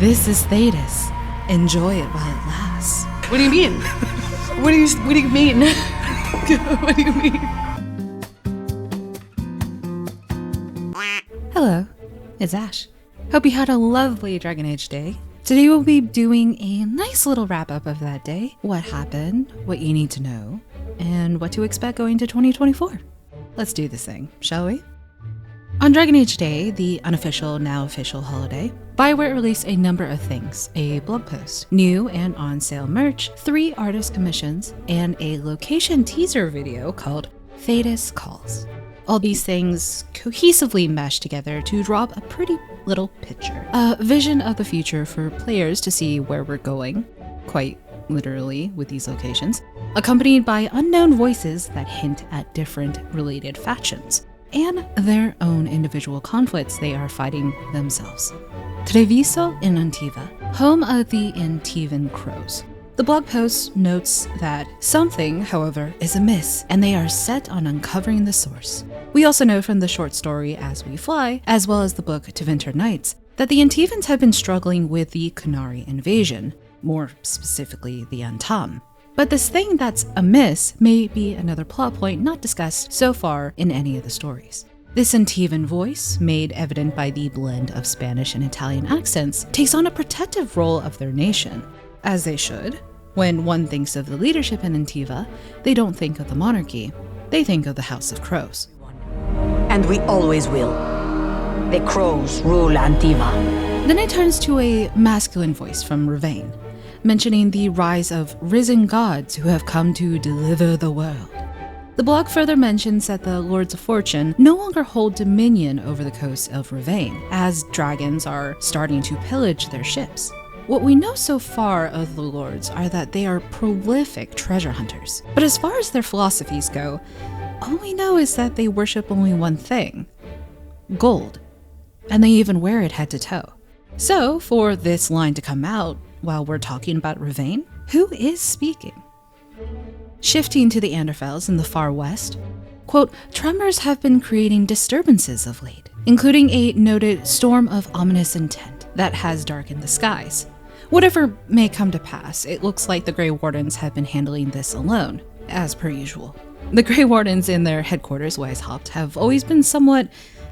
This is Thedas. Enjoy it while it lasts. What do you mean? What do you mean? What do you mean? Hello, it's Ash. Hope you had a lovely Dragon Age day. Today we'll be doing a nice little wrap-up of that day, what happened, what you need to know, and what to expect going to 2024. Let's do this thing, shall we? On Dragon Age Day, the unofficial, now official holiday, BioWare released a number of things: a blog post, new and on-sale merch, 3 artist commissions, and a location teaser video called Thedas Calls. All these things cohesively mesh together to drop a pretty little picture, a vision of the future for players to see where we're going, quite literally with these locations, accompanied by unknown voices that hint at different related factions, and their own individual conflicts they are fighting themselves. Treviso in Antiva, home of the Antivan Crows. The blog post notes that something, however, is amiss, and they are set on uncovering the source. We also know from the short story As We Fly, as well as the book Tevinter Nights, that the Antivans have been struggling with the Qunari invasion, more specifically the Antam. But this thing that's amiss may be another plot point not discussed so far in any of the stories. This Antivan voice, made evident by the blend of Spanish and Italian accents, takes on a protective role of their nation, as they should. When one thinks of the leadership in Antiva, they don't think of the monarchy, they think of the House of Crows. And we always will. The Crows rule Antiva. Then it turns to a masculine voice from Ravane, mentioning the rise of risen gods who have come to deliver the world. The blog further mentions that the Lords of Fortune no longer hold dominion over the coast of Ravane, as dragons are starting to pillage their ships. What we know so far of the Lords are that they are prolific treasure hunters, but as far as their philosophies go, all we know is that they worship only one thing: gold, and they even wear it head to toe. So, for this line to come out while we're talking about Ravane, who is speaking? Shifting to the Anderfels in the far west, quote, tremors have been creating disturbances of late, including a noted storm of ominous intent that has darkened the skies. Whatever may come to pass, it looks like the Grey Wardens have been handling this alone, as per usual. The Grey Wardens in their headquarters, Weishaupt, have always been somewhat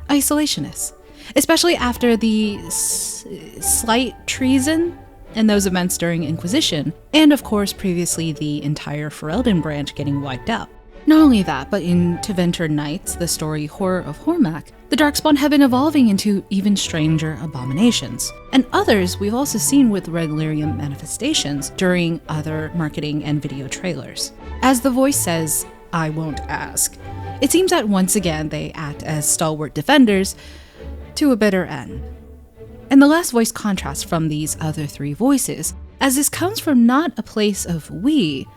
isolationists, especially after the slight treason and those events during Inquisition, and of course previously the entire Ferelden branch getting wiped out. Not only that, but in Tevinter Nights, the story Horror of Hormak, the Darkspawn have been evolving into even stranger abominations, and others we've also seen with Red Lyrium manifestations during other marketing and video trailers. As the voice says, I won't ask, it seems that once again they act as stalwart defenders to a bitter end. And the last voice contrasts from these other 3 voices, as this comes from not a place of we,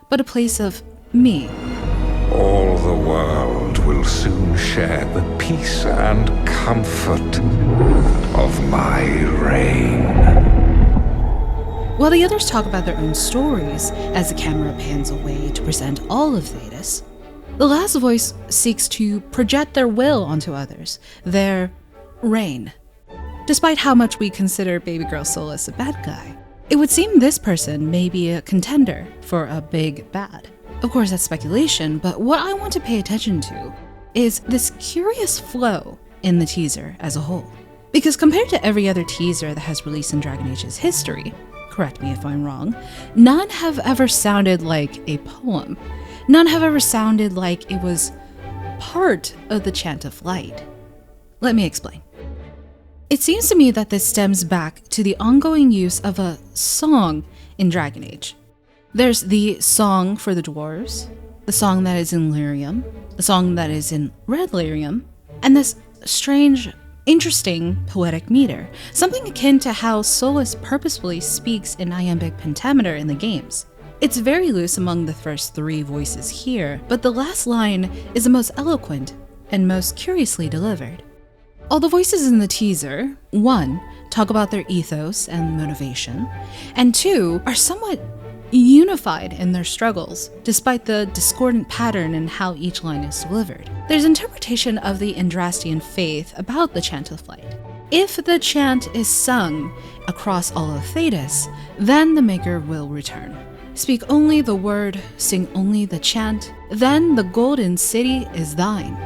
but a place of me. All the world will soon share the peace and comfort of my reign. While the others talk about their own stories, as the camera pans away to present all of Thedas, the last voice seeks to project their will onto others, their reign. Despite how much we consider baby girl Solas a bad guy, it would seem this person may be a contender for a big bad. Of course, that's speculation, but what I want to pay attention to is this curious flow in the teaser as a whole. Because compared to every other teaser that has released in Dragon Age's history, correct me if I'm wrong, none have ever sounded like a poem. None have ever sounded like it was part of the Chant of Light. Let me explain. It seems to me that this stems back to the ongoing use of a song in Dragon Age. There's the song for the dwarves, the song that is in Lyrium, the song that is in Red Lyrium, and this strange, interesting poetic meter, something akin to how Solas purposefully speaks in iambic pentameter in the games. It's very loose among the first 3 voices here, but the last line is the most eloquent and most curiously delivered. All the voices in the teaser, 1, talk about their ethos and motivation, and 2, are somewhat unified in their struggles, despite the discordant pattern in how each line is delivered. There's interpretation of the Andrastian faith about the Chant of Light, If the chant is sung across all of Thedas, then the Maker will return. Speak only the word, sing only the chant, then the golden city is thine.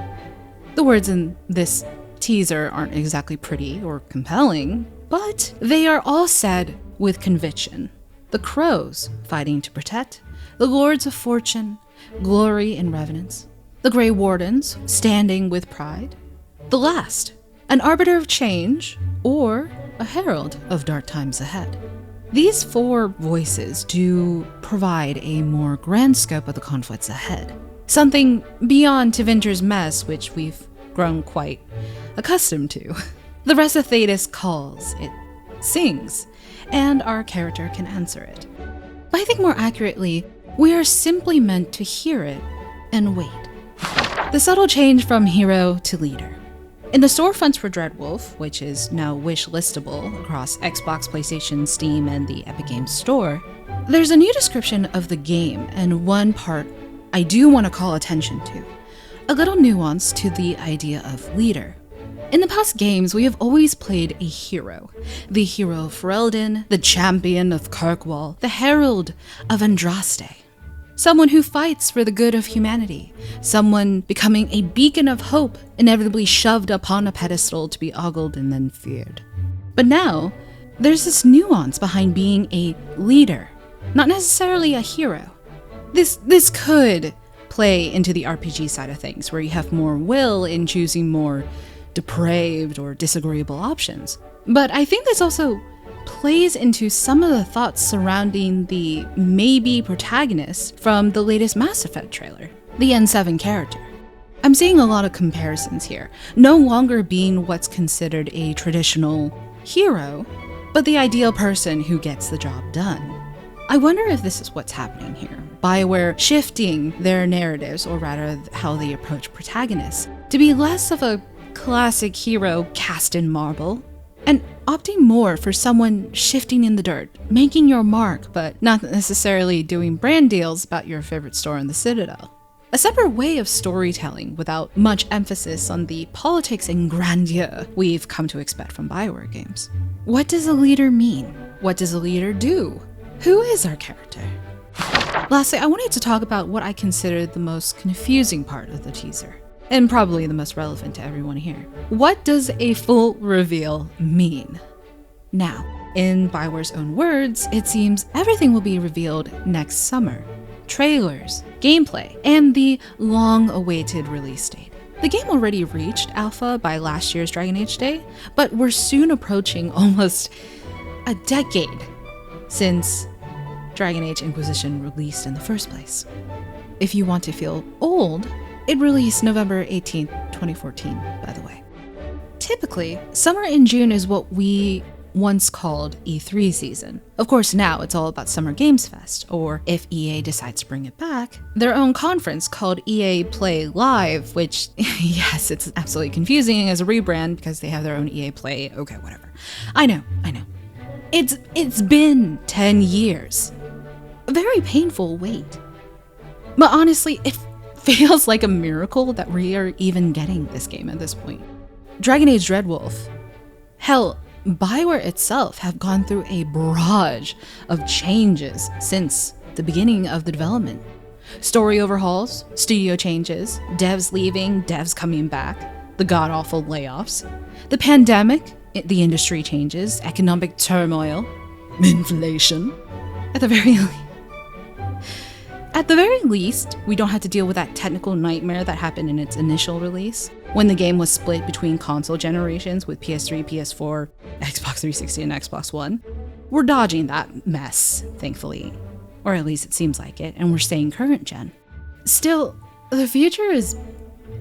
The words in this teaser aren't exactly pretty or compelling, but they are all said with conviction. The crows fighting to protect, the lords of fortune, glory and reverence, the Grey Wardens standing with pride, the last, an arbiter of change, or a herald of dark times ahead. These four voices do provide a more grand scope of the conflicts ahead. Something beyond Tevinter's mess, which we've grown quite accustomed to. The rest of Thedas calls, it sings, and our character can answer it. But I think more accurately, we are simply meant to hear it and wait. The subtle change from hero to leader. In the storefronts for Dreadwolf, which is now wish-listable across Xbox, PlayStation, Steam, and the Epic Games Store, there's a new description of the game, and one part I do want to call attention to. A little nuance to the idea of leader. In the past games, we have always played a hero. The hero of Ferelden, the champion of Kirkwall, the herald of Andraste. Someone who fights for the good of humanity. Someone becoming a beacon of hope, inevitably shoved upon a pedestal to be ogled and then feared. But now, there's this nuance behind being a leader, not necessarily a hero. This could play into the RPG side of things, where you have more will in choosing more depraved or disagreeable options. But I think this also plays into some of the thoughts surrounding the maybe protagonist from the latest Mass Effect trailer, the N7 character. I'm seeing a lot of comparisons here, no longer being what's considered a traditional hero, but the ideal person who gets the job done. I wonder if this is what's happening here. BioWare shifting their narratives, or rather how they approach protagonists, to be less of a classic hero cast in marble, and opting more for someone shifting in the dirt, making your mark, but not necessarily doing brand deals about your favorite store in the Citadel. A separate way of storytelling without much emphasis on the politics and grandeur we've come to expect from BioWare games. What does a leader mean? What does a leader do? Who is our character? Lastly, I wanted to talk about what I consider the most confusing part of the teaser, and probably the most relevant to everyone here. What does a full reveal mean? Now, in BioWare's own words, it seems everything will be revealed next summer. Trailers, gameplay, and the long-awaited release date. The game already reached alpha by last year's Dragon Age Day, but we're soon approaching almost a decade since Dragon Age Inquisition released in the first place. If you want to feel old, it released November 18th, 2014, by the way. Typically, summer in June is what we once called E3 season. Of course, now it's all about Summer Games Fest, or if EA decides to bring it back, their own conference called EA Play Live, which, yes, it's absolutely confusing as a rebrand because they have their own EA Play, okay, whatever. I know. It's been 10 years. A very painful wait. But honestly, it feels like a miracle that we are even getting this game at this point. Dragon Age Dreadwolf. Hell, BioWare itself have gone through a barrage of changes since the beginning of the development. Story overhauls, studio changes, devs leaving, devs coming back, the god-awful layoffs, the pandemic, the industry changes, economic turmoil, inflation. At the very least, we don't have to deal with that technical nightmare that happened in its initial release, when the game was split between console generations with PS3, PS4, Xbox 360, and Xbox One. We're dodging that mess, thankfully. Or at least it seems like it, and we're staying current gen. Still, the future is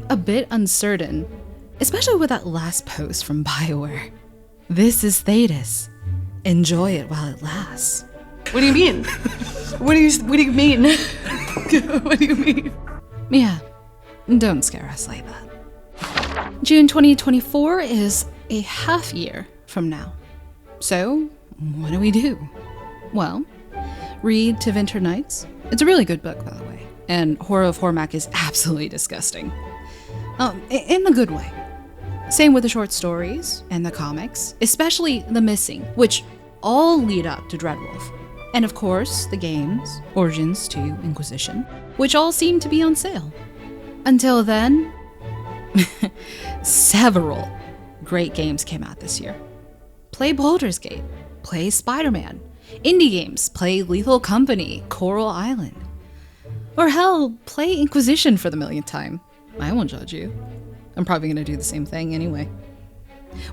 a bit uncertain, especially with that last post from BioWare. This is Thedas. Enjoy it while it lasts. What do you mean? What do you mean? What do you mean? Yeah, don't scare us like that. June 2024 is a half year from now. So, what do we do? Well, read Tevinter Nights. It's a really good book, by the way. And Horror of Hormak is absolutely disgusting. In a good way. Same with the short stories and the comics, especially The Missing, which all lead up to Dreadwolf. And of course, the games, Origins to Inquisition, which all seem to be on sale. Until then, several great games came out this year. Play Baldur's Gate, play Spider-Man. Indie games, play Lethal Company, Coral Island. Or hell, play Inquisition for the millionth time. I won't judge you. I'm probably going to do the same thing anyway.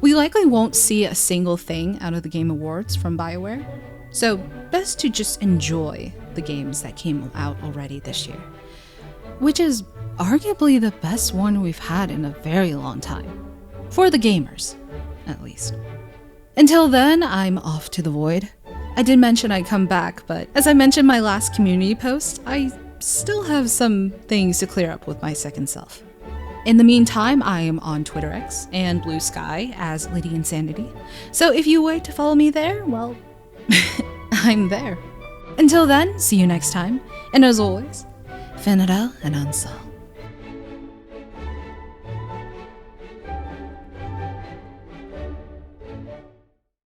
We likely won't see a single thing out of the Game Awards from BioWare, so best to just enjoy the games that came out already this year, which is arguably the best one we've had in a very long time. For the gamers, at least. Until then, I'm off to the void. I did mention I'd come back, but as I mentioned in my last community post, I still have some things to clear up with my second self. In the meantime, I am on Twitter X and Blue Sky as Lady Insanity, so if you wait to follow me there, well, I'm there. Until then, see you next time, and as always, Finadel and Unsol.